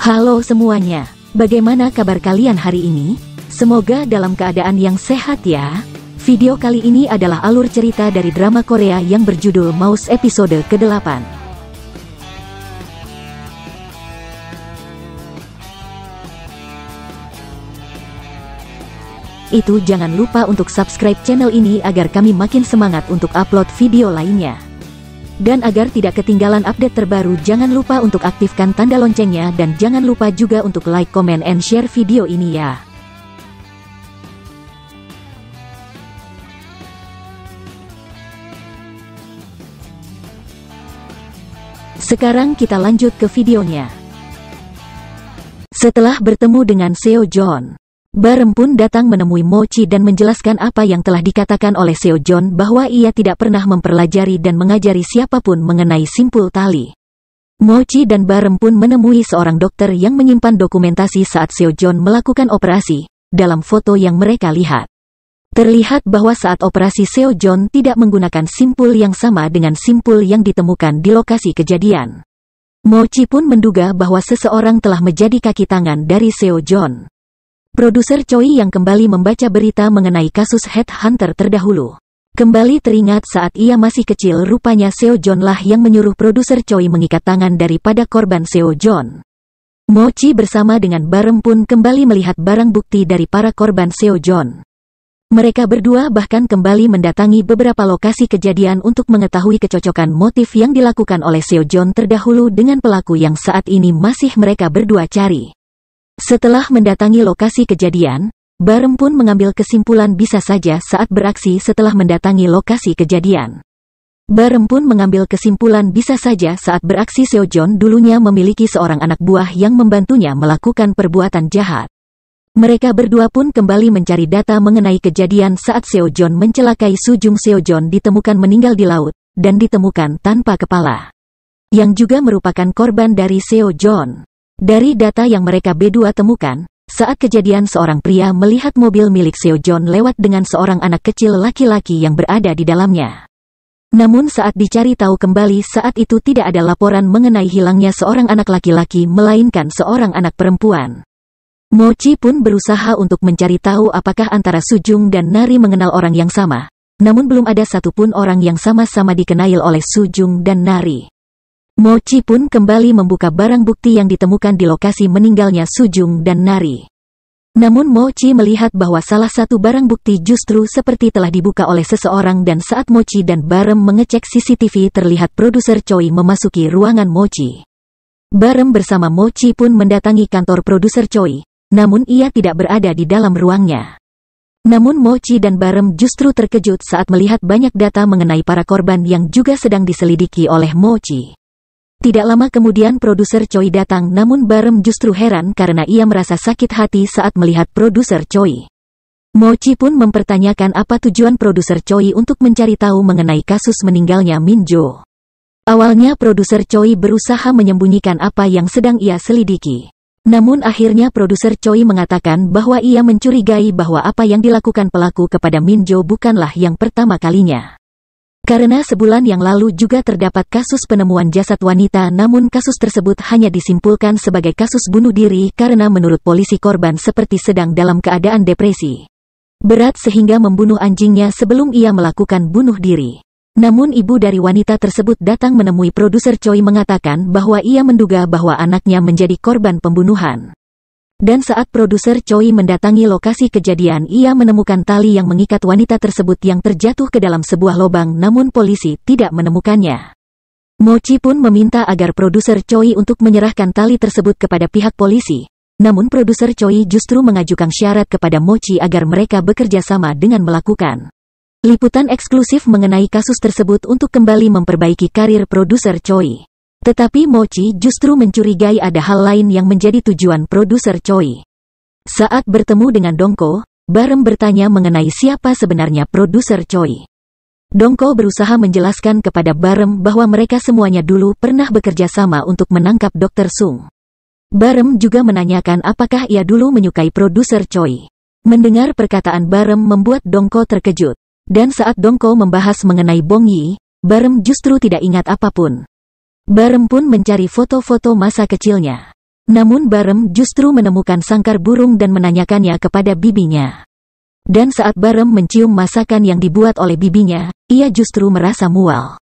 Halo semuanya, bagaimana kabar kalian hari ini? Semoga dalam keadaan yang sehat ya. Video kali ini adalah alur cerita dari drama Korea yang berjudul Mouse episode ke-8. Itu jangan lupa untuk subscribe channel ini agar kami makin semangat untuk upload video lainnya. Dan agar tidak ketinggalan update terbaru, jangan lupa untuk aktifkan tanda loncengnya dan jangan lupa juga untuk like, comment, and share video ini ya. Sekarang kita lanjut ke videonya. Setelah bertemu dengan Seo Jon, Barem pun datang menemui Mochi dan menjelaskan apa yang telah dikatakan oleh Seo Jon bahwa ia tidak pernah mempelajari dan mengajari siapapun mengenai simpul tali. Mochi dan Barem pun menemui seorang dokter yang menyimpan dokumentasi saat Seo Jon melakukan operasi. Dalam foto yang mereka lihat, terlihat bahwa saat operasi Seo Jon tidak menggunakan simpul yang sama dengan simpul yang ditemukan di lokasi kejadian. Mochi pun menduga bahwa seseorang telah menjadi kaki tangan dari Seo Jon. Produser Choi yang kembali membaca berita mengenai kasus headhunter terdahulu, kembali teringat saat ia masih kecil rupanya Seo Jon lah yang menyuruh produser Choi mengikat tangan daripada korban Seo Jon. Mochi bersama dengan Barem pun kembali melihat barang bukti dari para korban Seo Jon. Mereka berdua bahkan kembali mendatangi beberapa lokasi kejadian untuk mengetahui kecocokan motif yang dilakukan oleh Seo Jon terdahulu dengan pelaku yang saat ini masih mereka berdua cari. Setelah mendatangi lokasi kejadian, Barem pun mengambil kesimpulan bisa saja saat beraksi setelah mendatangi lokasi kejadian. Barem pun mengambil kesimpulan bisa saja saat beraksi Seo Jon dulunya memiliki seorang anak buah yang membantunya melakukan perbuatan jahat. Mereka berdua pun kembali mencari data mengenai kejadian saat Seo Jon mencelakai Sujung. Seo Jon ditemukan meninggal di laut, dan ditemukan tanpa kepala, yang juga merupakan korban dari Seo Jon. Dari data yang mereka berdua temukan, saat kejadian seorang pria melihat mobil milik Seo Jon lewat dengan seorang anak kecil laki-laki yang berada di dalamnya. Namun saat dicari tahu kembali saat itu tidak ada laporan mengenai hilangnya seorang anak laki-laki melainkan seorang anak perempuan. Mochi pun berusaha untuk mencari tahu apakah antara Sujung dan Nari mengenal orang yang sama, namun belum ada satupun orang yang sama-sama dikenal oleh Sujung dan Nari. Mochi pun kembali membuka barang bukti yang ditemukan di lokasi meninggalnya Sujung dan Nari. Namun Mochi melihat bahwa salah satu barang bukti justru seperti telah dibuka oleh seseorang dan saat Mochi dan Barem mengecek CCTV terlihat produser Choi memasuki ruangan Mochi. Barem bersama Mochi pun mendatangi kantor produser Choi, namun ia tidak berada di dalam ruangnya. Namun Mochi dan Barem justru terkejut saat melihat banyak data mengenai para korban yang juga sedang diselidiki oleh Mochi. Tidak lama kemudian produser Choi datang namun Barem justru heran karena ia merasa sakit hati saat melihat produser Choi. Mochi pun mempertanyakan apa tujuan produser Choi untuk mencari tahu mengenai kasus meninggalnya Min Jo. Awalnya produser Choi berusaha menyembunyikan apa yang sedang ia selidiki. Namun akhirnya produser Choi mengatakan bahwa ia mencurigai bahwa apa yang dilakukan pelaku kepada Min Jo bukanlah yang pertama kalinya. Karena sebulan yang lalu juga terdapat kasus penemuan jasad wanita namun kasus tersebut hanya disimpulkan sebagai kasus bunuh diri karena menurut polisi korban seperti sedang dalam keadaan depresi berat sehingga membunuh anjingnya sebelum ia melakukan bunuh diri. Namun ibu dari wanita tersebut datang menemui produser Choi mengatakan bahwa ia menduga bahwa anaknya menjadi korban pembunuhan. Dan saat produser Choi mendatangi lokasi kejadian ia menemukan tali yang mengikat wanita tersebut yang terjatuh ke dalam sebuah lubang namun polisi tidak menemukannya. Mochi pun meminta agar produser Choi untuk menyerahkan tali tersebut kepada pihak polisi. Namun produser Choi justru mengajukan syarat kepada Mochi agar mereka bekerja sama dengan melakukan liputan eksklusif mengenai kasus tersebut untuk kembali memperbaiki karir produser Choi. Tetapi Mochi justru mencurigai ada hal lain yang menjadi tujuan produser Choi. Saat bertemu dengan Dongko, Barem bertanya mengenai siapa sebenarnya produser Choi. Dongko berusaha menjelaskan kepada Barem bahwa mereka semuanya dulu pernah bekerja sama untuk menangkap Dr. Sung. Barem juga menanyakan apakah ia dulu menyukai produser Choi. Mendengar perkataan Barem membuat Dongko terkejut. Dan saat Dongko membahas mengenai Bong Yi, Barem justru tidak ingat apapun. Barem pun mencari foto-foto masa kecilnya. Namun Barem justru menemukan sangkar burung dan menanyakannya kepada bibinya. Dan saat Barem mencium masakan yang dibuat oleh bibinya, ia justru merasa mual.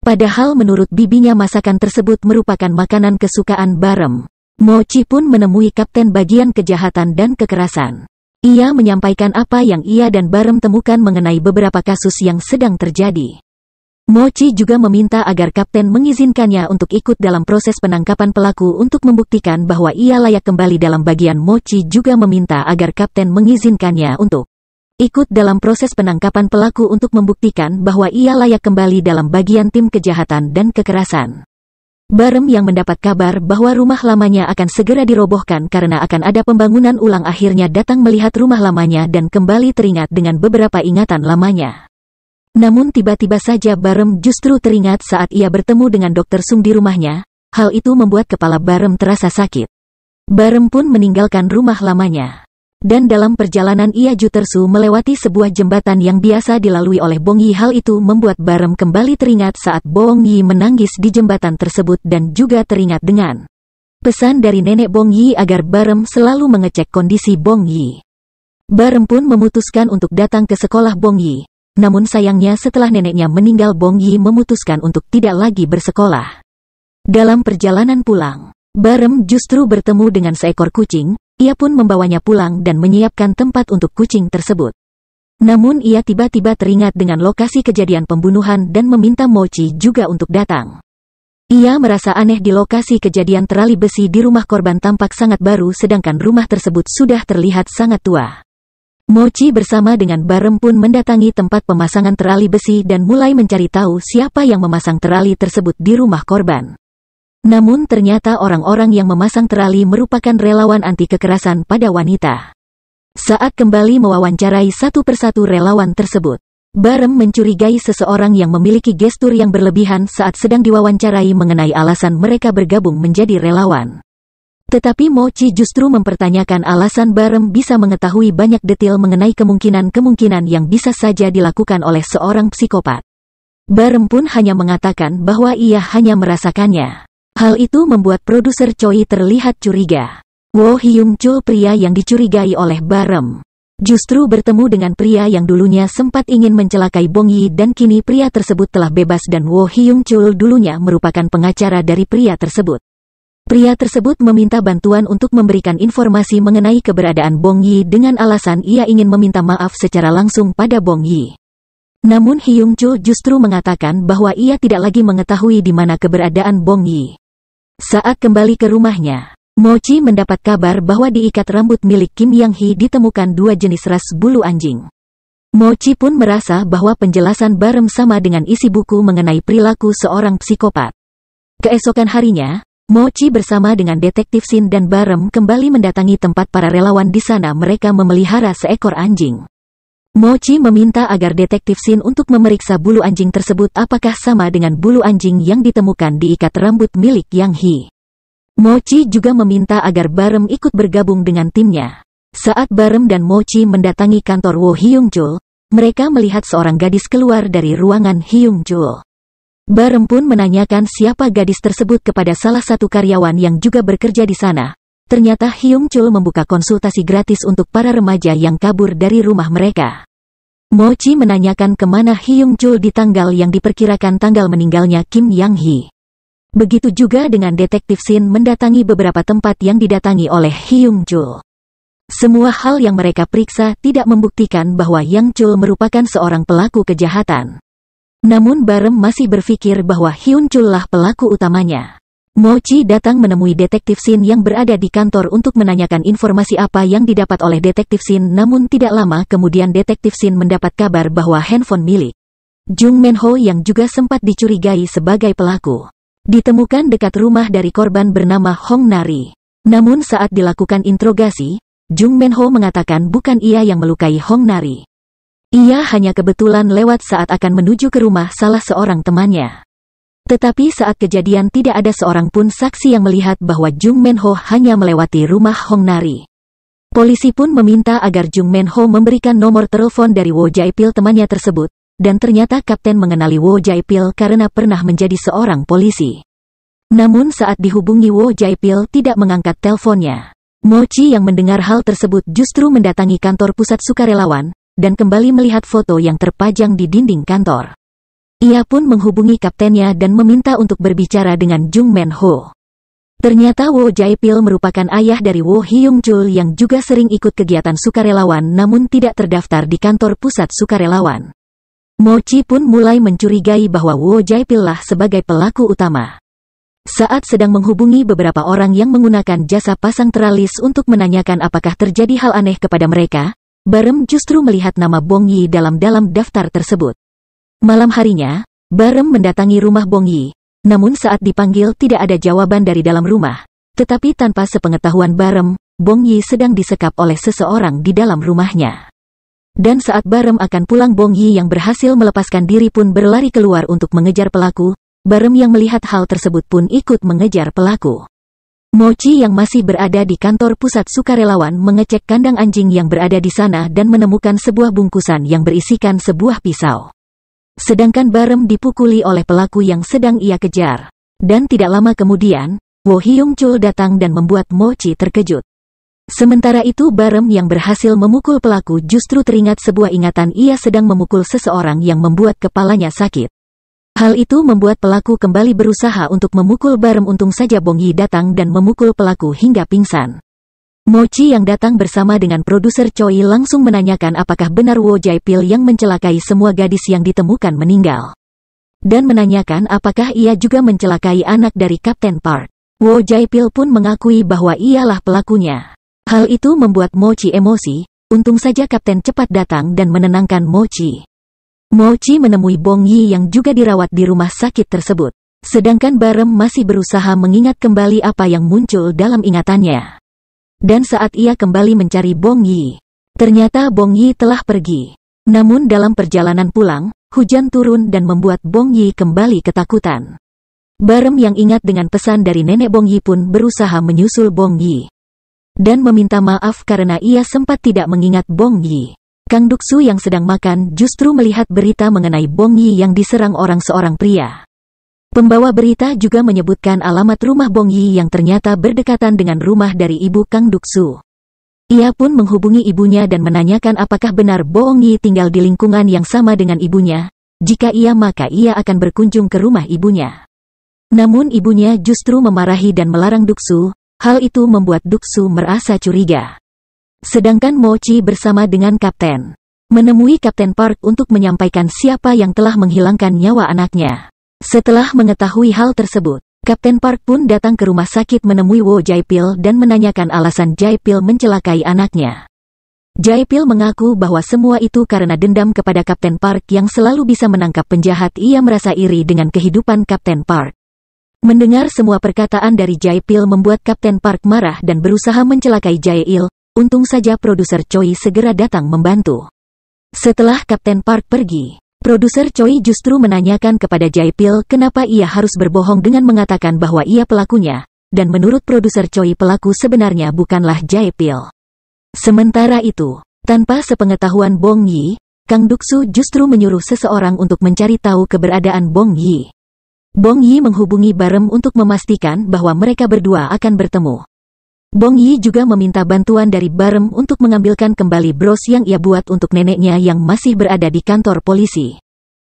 Padahal menurut bibinya masakan tersebut merupakan makanan kesukaan Barem. Mochi pun menemui kapten bagian kejahatan dan kekerasan. Ia menyampaikan apa yang ia dan Barem temukan mengenai beberapa kasus yang sedang terjadi. Mochi juga meminta agar kapten mengizinkannya untuk ikut dalam proses penangkapan pelaku untuk membuktikan bahwa ia layak kembali dalam bagian. Mochi juga meminta agar kapten mengizinkannya untuk ikut dalam proses penangkapan pelaku untuk membuktikan bahwa ia layak kembali dalam bagian tim kejahatan dan kekerasan. Barem yang mendapat kabar bahwa rumah lamanya akan segera dirobohkan karena akan ada pembangunan ulang akhirnya datang melihat rumah lamanya dan kembali teringat dengan beberapa ingatan lamanya. Namun tiba-tiba saja Barem justru teringat saat ia bertemu dengan Dr. Sung di rumahnya. Hal itu membuat kepala Barem terasa sakit. Barem pun meninggalkan rumah lamanya. Dan dalam perjalanan ia Jutersu melewati sebuah jembatan yang biasa dilalui oleh Bong Yi. Hal itu membuat Barem kembali teringat saat Bong Yi menangis di jembatan tersebut dan juga teringat dengan pesan dari nenek Bong Yi agar Barem selalu mengecek kondisi Bong Yi. Barem pun memutuskan untuk datang ke sekolah Bong Yi. Namun sayangnya setelah neneknya meninggal Bong Yi memutuskan untuk tidak lagi bersekolah. Dalam perjalanan pulang, Barem justru bertemu dengan seekor kucing. Ia pun membawanya pulang dan menyiapkan tempat untuk kucing tersebut. Namun ia tiba-tiba teringat dengan lokasi kejadian pembunuhan dan meminta Mochi juga untuk datang. Ia merasa aneh di lokasi kejadian terali besi di rumah korban tampak sangat baru sedangkan rumah tersebut sudah terlihat sangat tua. Mochi bersama dengan Barem pun mendatangi tempat pemasangan terali besi dan mulai mencari tahu siapa yang memasang terali tersebut di rumah korban. Namun ternyata orang-orang yang memasang terali merupakan relawan anti kekerasan pada wanita. Saat kembali mewawancarai satu persatu relawan tersebut, Barem mencurigai seseorang yang memiliki gestur yang berlebihan saat sedang diwawancarai mengenai alasan mereka bergabung menjadi relawan. Tetapi Mochi justru mempertanyakan alasan Barem bisa mengetahui banyak detail mengenai kemungkinan-kemungkinan yang bisa saja dilakukan oleh seorang psikopat. Barem pun hanya mengatakan bahwa ia hanya merasakannya. Hal itu membuat produser Choi terlihat curiga. Wo Hyung-chul, pria yang dicurigai oleh Barem, justru bertemu dengan pria yang dulunya sempat ingin mencelakai Bong Yi dan kini pria tersebut telah bebas dan Wo Hyung-chul dulunya merupakan pengacara dari pria tersebut. Pria tersebut meminta bantuan untuk memberikan informasi mengenai keberadaan Bong Yi dengan alasan ia ingin meminta maaf secara langsung pada Bong Yi. Namun Hyung-chul justru mengatakan bahwa ia tidak lagi mengetahui di mana keberadaan Bong Yi. Saat kembali ke rumahnya, Mochi mendapat kabar bahwa di ikat rambut milik Kim Yang-hee ditemukan 2 jenis ras bulu anjing. Mochi pun merasa bahwa penjelasan Barem sama dengan isi buku mengenai perilaku seorang psikopat. Keesokan harinya, Mochi bersama dengan detektif Shin dan Barem kembali mendatangi tempat para relawan di sana. Mereka memelihara seekor anjing. Mochi meminta agar detektif Shin untuk memeriksa bulu anjing tersebut apakah sama dengan bulu anjing yang ditemukan di ikat rambut milik Yang Hee. Mochi juga meminta agar Barem ikut bergabung dengan timnya. Saat Barem dan Mochi mendatangi kantor Wo Hyung-chul, mereka melihat seorang gadis keluar dari ruangan Hyung-chul. Barem pun menanyakan siapa gadis tersebut kepada salah satu karyawan yang juga bekerja di sana. Ternyata Hyung-chul membuka konsultasi gratis untuk para remaja yang kabur dari rumah mereka. Mochi menanyakan kemana Hyung-chul di tanggal yang diperkirakan tanggal meninggalnya Kim Yang-hee. Begitu juga dengan detektif Shin mendatangi beberapa tempat yang didatangi oleh Hyung-chul. Semua hal yang mereka periksa tidak membuktikan bahwa Yang-chul merupakan seorang pelaku kejahatan. Namun Barem masih berpikir bahwa Hyun-chul lah pelaku utamanya. Mochi datang menemui detektif Shin yang berada di kantor untuk menanyakan informasi apa yang didapat oleh detektif Shin. Namun tidak lama kemudian detektif Shin mendapat kabar bahwa handphone milik Jung Men-ho yang juga sempat dicurigai sebagai pelaku ditemukan dekat rumah dari korban bernama Hong Nari. Namun saat dilakukan interogasi, Jung Men-ho mengatakan bukan ia yang melukai Hong Nari. Ia hanya kebetulan lewat saat akan menuju ke rumah salah seorang temannya. Tetapi saat kejadian tidak ada seorang pun saksi yang melihat bahwa Jung Men-ho hanya melewati rumah Hong Nari. Polisi pun meminta agar Jung Men-ho memberikan nomor telepon dari Wo Jae-pil temannya tersebut, dan ternyata kapten mengenali Wo Jae-pil karena pernah menjadi seorang polisi. Namun saat dihubungi Wo Jaipil tidak mengangkat teleponnya. Mochi yang mendengar hal tersebut justru mendatangi kantor pusat sukarelawan, dan kembali melihat foto yang terpajang di dinding kantor. Ia pun menghubungi kaptennya dan meminta untuk berbicara dengan Jung Men Ho. Ternyata Wo Jaipil merupakan ayah dari Wo Hyung Chul yang juga sering ikut kegiatan sukarelawan namun tidak terdaftar di kantor pusat sukarelawan. Mochi pun mulai mencurigai bahwa Wo Jaipil lah sebagai pelaku utama. Saat sedang menghubungi beberapa orang yang menggunakan jasa pasang teralis untuk menanyakan apakah terjadi hal aneh kepada mereka, Barem justru melihat nama Bong Yi dalam daftar tersebut. Malam harinya, Barem mendatangi rumah Bong Yi, namun saat dipanggil tidak ada jawaban dari dalam rumah. Tetapi tanpa sepengetahuan Barem, Bong Yi sedang disekap oleh seseorang di dalam rumahnya. Dan saat Barem akan pulang, Bong Yi yang berhasil melepaskan diri pun berlari keluar untuk mengejar pelaku. Barem yang melihat hal tersebut pun ikut mengejar pelaku. Mochi yang masih berada di kantor pusat sukarelawan mengecek kandang anjing yang berada di sana dan menemukan sebuah bungkusan yang berisikan sebuah pisau. Sedangkan Barem dipukuli oleh pelaku yang sedang ia kejar. Dan tidak lama kemudian, Wo Hyung Chul datang dan membuat Mochi terkejut. Sementara itu Barem yang berhasil memukul pelaku justru teringat sebuah ingatan ia sedang memukul seseorang yang membuat kepalanya sakit. Hal itu membuat pelaku kembali berusaha untuk memukul Barem, untung saja Bong Yi datang dan memukul pelaku hingga pingsan. Mochi yang datang bersama dengan produser Choi langsung menanyakan apakah benar Wo Jaipil yang mencelakai semua gadis yang ditemukan meninggal. Dan menanyakan apakah ia juga mencelakai anak dari Kapten Park. Wo Jaipil pun mengakui bahwa ialah pelakunya. Hal itu membuat Mochi emosi, untung saja Kapten cepat datang dan menenangkan Mochi. Mochi menemui Bong Yi yang juga dirawat di rumah sakit tersebut. Sedangkan Barem masih berusaha mengingat kembali apa yang muncul dalam ingatannya. Dan saat ia kembali mencari Bong Yi, ternyata Bong Yi telah pergi. Namun dalam perjalanan pulang, hujan turun dan membuat Bong Yi kembali ketakutan. Barem yang ingat dengan pesan dari nenek Bong Yi pun berusaha menyusul Bong Yi. Dan meminta maaf karena ia sempat tidak mengingat Bong Yi. Kang Duksu yang sedang makan justru melihat berita mengenai Bong Yi yang diserang seorang pria. Pembawa berita juga menyebutkan alamat rumah Bong Yi yang ternyata berdekatan dengan rumah dari ibu Kang Duksu. Ia pun menghubungi ibunya dan menanyakan apakah benar Bong Yi tinggal di lingkungan yang sama dengan ibunya. Jika iya maka ia akan berkunjung ke rumah ibunya. Namun ibunya justru memarahi dan melarang Duksu. Hal itu membuat Duksu merasa curiga. Sedangkan Mochi bersama dengan Kapten menemui Kapten Park untuk menyampaikan siapa yang telah menghilangkan nyawa anaknya. Setelah mengetahui hal tersebut, Kapten Park pun datang ke rumah sakit menemui Wo Jaipil dan menanyakan alasan Jaipil mencelakai anaknya. Jaipil mengaku bahwa semua itu karena dendam kepada Kapten Park yang selalu bisa menangkap penjahat. Ia merasa iri dengan kehidupan Kapten Park. Mendengar semua perkataan dari Jaipil membuat Kapten Park marah dan berusaha mencelakai Jaipil. Untung saja produser Choi segera datang membantu. Setelah Kapten Park pergi, produser Choi justru menanyakan kepada Jaipil kenapa ia harus berbohong dengan mengatakan bahwa ia pelakunya, dan menurut produser Choi pelaku sebenarnya bukanlah Jaipil. Sementara itu, tanpa sepengetahuan Bong Yi, Kang Duksu justru menyuruh seseorang untuk mencari tahu keberadaan Bong Yi. Bong Yi menghubungi Barem untuk memastikan bahwa mereka berdua akan bertemu. Bong Yi juga meminta bantuan dari Barem untuk mengambilkan kembali bros yang ia buat untuk neneknya yang masih berada di kantor polisi.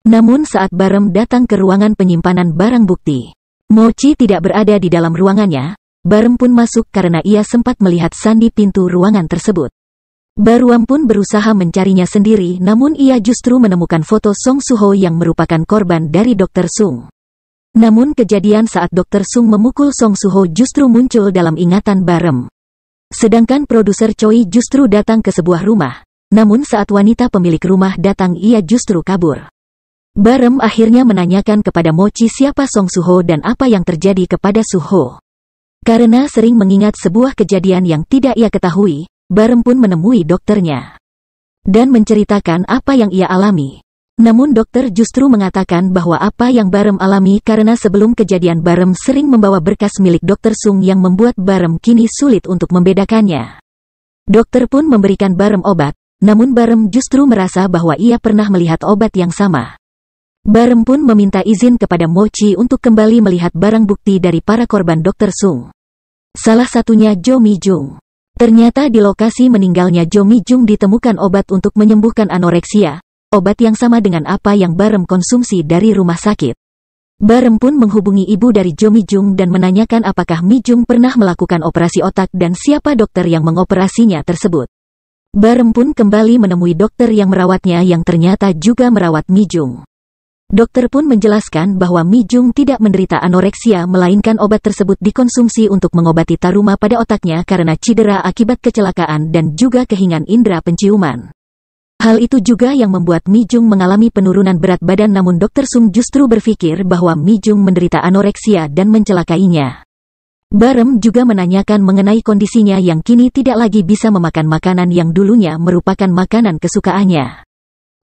Namun saat Barem datang ke ruangan penyimpanan barang bukti, Mochi tidak berada di dalam ruangannya. Barem pun masuk karena ia sempat melihat sandi pintu ruangan tersebut. Baruam pun berusaha mencarinya sendiri namun ia justru menemukan foto Song Suho yang merupakan korban dari Dr. Sung. Namun kejadian saat Dr. Sung memukul Song Suho justru muncul dalam ingatan Barem. Sedangkan produser Choi justru datang ke sebuah rumah. Namun saat wanita pemilik rumah datang ia justru kabur. Barem akhirnya menanyakan kepada Mochi siapa Song Suho dan apa yang terjadi kepada Suho. Karena sering mengingat sebuah kejadian yang tidak ia ketahui, Barem pun menemui dokternya. Dan menceritakan apa yang ia alami. Namun dokter justru mengatakan bahwa apa yang Barem alami karena sebelum kejadian Barem sering membawa berkas milik Dr. Sung yang membuat Barem kini sulit untuk membedakannya. Dokter pun memberikan Barem obat, namun Barem justru merasa bahwa ia pernah melihat obat yang sama. Barem pun meminta izin kepada Mochi untuk kembali melihat barang bukti dari para korban Dr. Sung. Salah satunya Jo Mi-jung. Ternyata di lokasi meninggalnya Jo Mi-jung ditemukan obat untuk menyembuhkan anoreksia, obat yang sama dengan apa yang Barem konsumsi dari rumah sakit. Barem pun menghubungi ibu dari Jo Mi-jung dan menanyakan apakah Mi-jung pernah melakukan operasi otak dan siapa dokter yang mengoperasinya tersebut. Barem pun kembali menemui dokter yang merawatnya yang ternyata juga merawat Mi-jung. Dokter pun menjelaskan bahwa Mi-jung tidak menderita anoreksia melainkan obat tersebut dikonsumsi untuk mengobati trauma pada otaknya karena cedera akibat kecelakaan dan juga kehilangan indera penciuman. Hal itu juga yang membuat Mi-jung mengalami penurunan berat badan, namun Dr. Sung justru berpikir bahwa Mi-jung menderita anoreksia dan mencelakainya. Barem juga menanyakan mengenai kondisinya yang kini tidak lagi bisa memakan makanan yang dulunya merupakan makanan kesukaannya.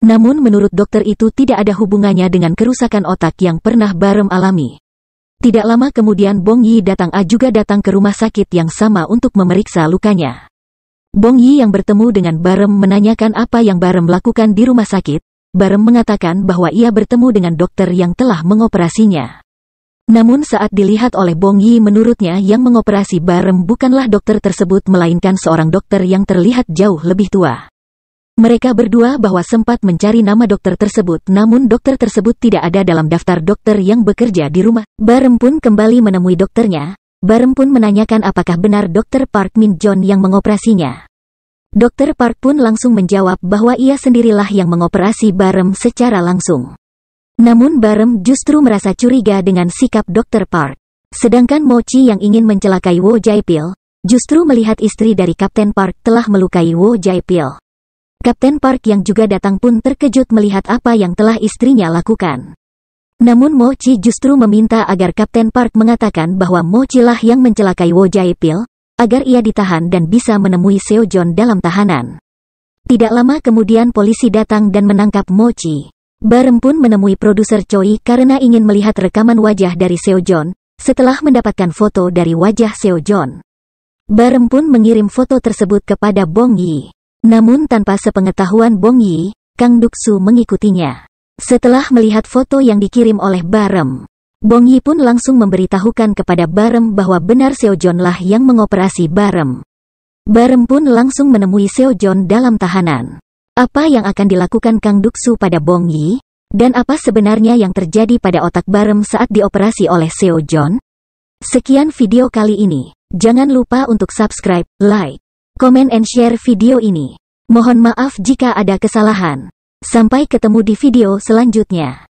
Namun menurut dokter itu tidak ada hubungannya dengan kerusakan otak yang pernah Barem alami. Tidak lama kemudian Bong Yi juga datang ke rumah sakit yang sama untuk memeriksa lukanya. Bong Yi yang bertemu dengan Barem menanyakan apa yang Barem lakukan di rumah sakit. Barem mengatakan bahwa ia bertemu dengan dokter yang telah mengoperasinya. Namun saat dilihat oleh Bong Yi, menurutnya yang mengoperasi Barem bukanlah dokter tersebut melainkan seorang dokter yang terlihat jauh lebih tua. Mereka berdua bahwa sempat mencari nama dokter tersebut, namun dokter tersebut tidak ada dalam daftar dokter yang bekerja di rumah. Barem pun kembali menemui dokternya. Barem pun menanyakan apakah benar Dr. Park Min John yang mengoperasinya. Dr. Park pun langsung menjawab bahwa ia sendirilah yang mengoperasi Barem secara langsung. Namun Barem justru merasa curiga dengan sikap Dr. Park. Sedangkan Mochi yang ingin mencelakai Wo Jae-pil, justru melihat istri dari Kapten Park telah melukai Wo Jae-pil. Kapten Park yang juga datang pun terkejut melihat apa yang telah istrinya lakukan. Namun Mochi justru meminta agar Kapten Park mengatakan bahwa Mochi lah yang mencelakai Wo Jae-pil, agar ia ditahan dan bisa menemui Seo John dalam tahanan. Tidak lama kemudian polisi datang dan menangkap Mochi. Barem pun menemui produser Choi karena ingin melihat rekaman wajah dari Seo John. Setelah mendapatkan foto dari wajah Seo John, Barem pun mengirim foto tersebut kepada Bong Yi. Namun tanpa sepengetahuan Bong Yi, Kang Duk-su mengikutinya. Setelah melihat foto yang dikirim oleh Barem, Bong Yi pun langsung memberitahukan kepada Barem bahwa benar Seo John lah yang mengoperasi Barem. Barem pun langsung menemui Seo John dalam tahanan. Apa yang akan dilakukan Kang Duk-su pada Bong Yi? Dan apa sebenarnya yang terjadi pada otak Barem saat dioperasi oleh Seo John? Sekian video kali ini. Jangan lupa untuk subscribe, like, komen and share video ini. Mohon maaf jika ada kesalahan. Sampai ketemu di video selanjutnya.